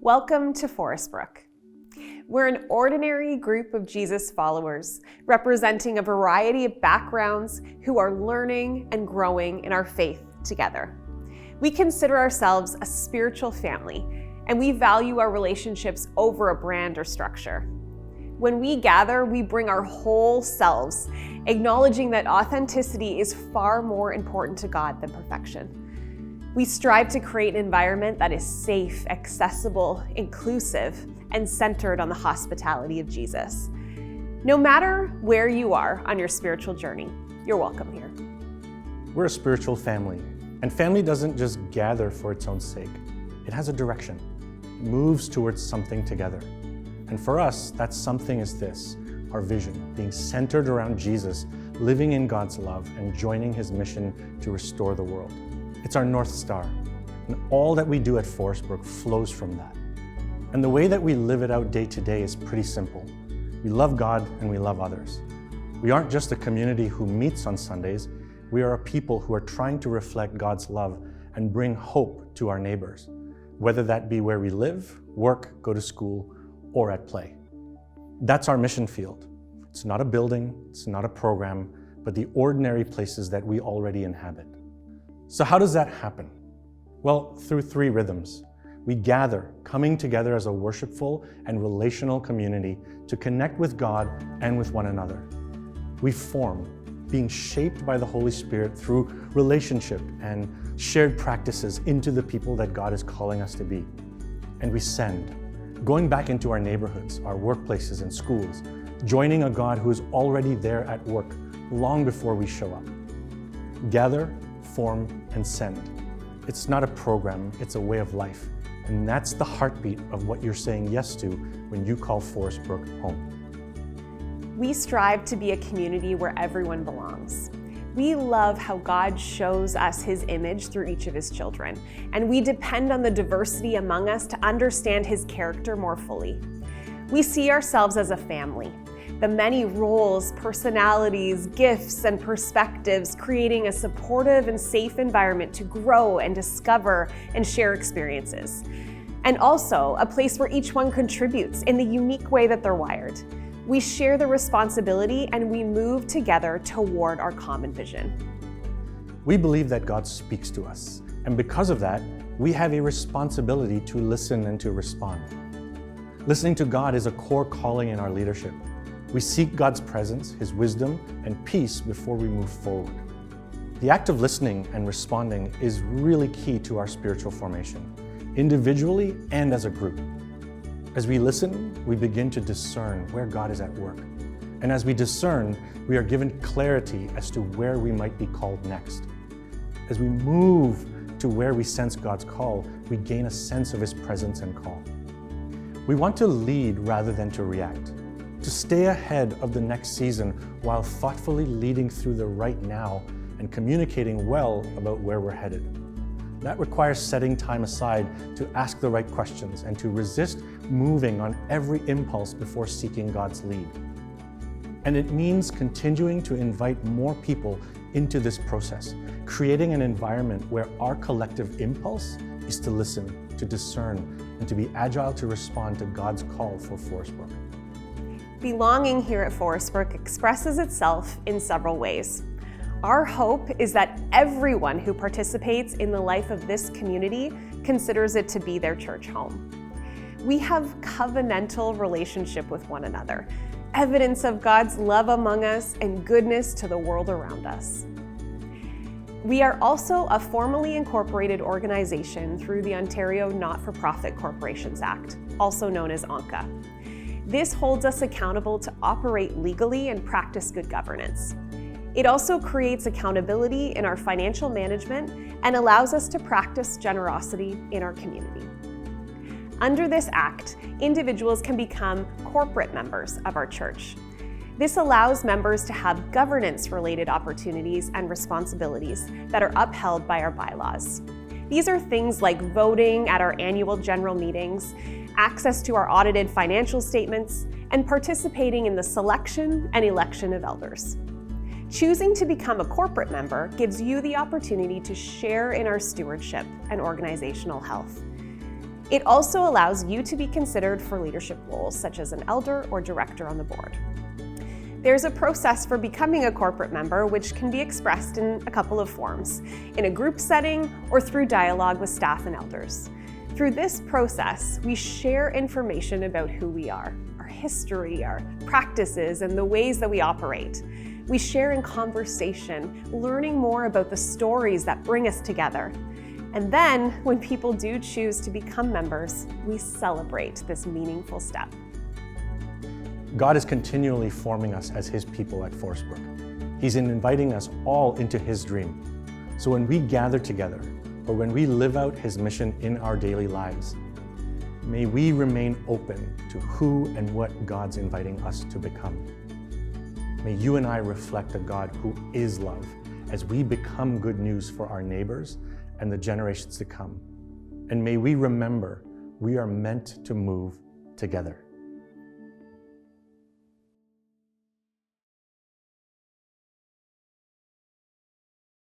Welcome to Forest Brook. We're an ordinary group of Jesus followers representing a variety of backgrounds who are learning and growing in our faith together. We consider ourselves a spiritual family, and we value our relationships over a brand or structure. When we gather, we bring our whole selves, acknowledging that authenticity is far more important to God than perfection. We strive to create an environment that is safe, accessible, inclusive, and centered on the hospitality of Jesus. No matter where you are on your spiritual journey, you're welcome here. We're a spiritual family, and family doesn't just gather for its own sake. It has a direction. It moves towards something together. And for us, that something is this, our vision, being centered around Jesus, living in God's love, and joining his mission to restore the world. It's our North Star, and all that we do at Forest Brook flows from that. And the way that we live it out day to day is pretty simple. We love God and we love others. We aren't just a community who meets on Sundays, we are a people who are trying to reflect God's love and bring hope to our neighbors, whether that be where we live, work, go to school, or at play. That's our mission field. It's not a building, it's not a program, but the ordinary places that we already inhabit. So how does that happen? Well, through three rhythms. We gather, coming together as a worshipful and relational community to connect with God and with one another. We form, being shaped by the Holy Spirit through relationship and shared practices into the people that God is calling us to be. And we send, going back into our neighborhoods, our workplaces and schools, joining a God who is already there at work long before we show up. Gather, form, and send. It's not a program, it's a way of life. And that's the heartbeat of what you're saying yes to when you call Forest Brook home. We strive to be a community where everyone belongs. We love how God shows us his image through each of his children, and we depend on the diversity among us to understand his character more fully. We see ourselves as a family, the many roles, personalities, gifts, and perspectives, creating a supportive and safe environment to grow and discover and share experiences. And also a place where each one contributes in the unique way that they're wired. We share the responsibility and we move together toward our common vision. We believe that God speaks to us, and because of that, we have a responsibility to listen and to respond. Listening to God is a core calling in our leadership. We seek God's presence, his wisdom, and peace before we move forward. The act of listening and responding is really key to our spiritual formation, individually and as a group. As we listen, we begin to discern where God is at work. And as we discern, we are given clarity as to where we might be called next. As we move to where we sense God's call, we gain a sense of his presence and call. We want to lead rather than to react, to stay ahead of the next season while thoughtfully leading through the right now and communicating well about where we're headed. That requires setting time aside to ask the right questions and to resist moving on every impulse before seeking God's lead. And it means continuing to invite more people into this process, creating an environment where our collective impulse is to listen, to discern, and to be agile to respond to God's call for Forest Brook. Belonging here at Forest Brook expresses itself in several ways. Our hope is that everyone who participates in the life of this community considers it to be their church home. We have covenantal relationship with one another, evidence of God's love among us and goodness to the world around us. We are also a formally incorporated organization through the Ontario Not-for-Profit Corporations Act, also known as ONCA. This holds us accountable to operate legally and practice good governance. It also creates accountability in our financial management and allows us to practice generosity in our community. Under this act, individuals can become corporate members of our church. This allows members to have governance-related opportunities and responsibilities that are upheld by our bylaws. These are things like voting at our annual general meetings, access to our audited financial statements, and participating in the selection and election of elders. Choosing to become a corporate member gives you the opportunity to share in our stewardship and organizational health. It also allows you to be considered for leadership roles, such as an elder or director on the board. There's a process for becoming a corporate member, which can be expressed in a couple of forms, in a group setting or through dialogue with staff and elders. Through this process, we share information about who we are, our history, our practices, and the ways that we operate. We share in conversation, learning more about the stories that bring us together. And then, when people do choose to become members, we celebrate this meaningful step. God is continually forming us as His people at Forest Brook. He's inviting us all into His dream. So when we gather together, or when we live out His mission in our daily lives, may we remain open to who and what God's inviting us to become. May you and I reflect a God who is love as we become good news for our neighbors and the generations to come. And may we remember we are meant to move together.